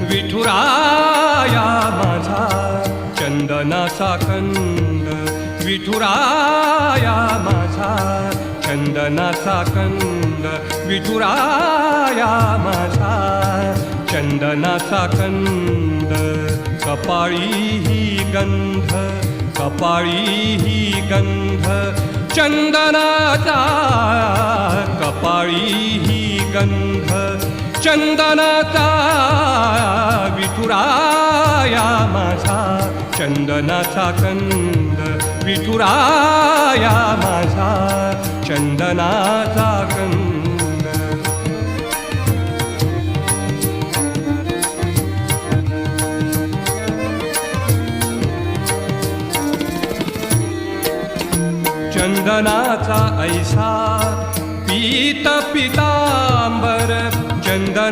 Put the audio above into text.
विठुराया माझा चंदनाचा कंद, विठुराया माझा चंदनाचा कंद, विठुराया माझा चंदनाचा कंद. कपाळी ही गंध, कपाळी ही गंध चंदनाचा, कपाळी ही गंध चंदनाचा. विठुराया माझा चंदनाचा कंद, विठुराया माझा चंदनाचा कंद. चंदनाचा ऐसा पीत पितांबर, चंदना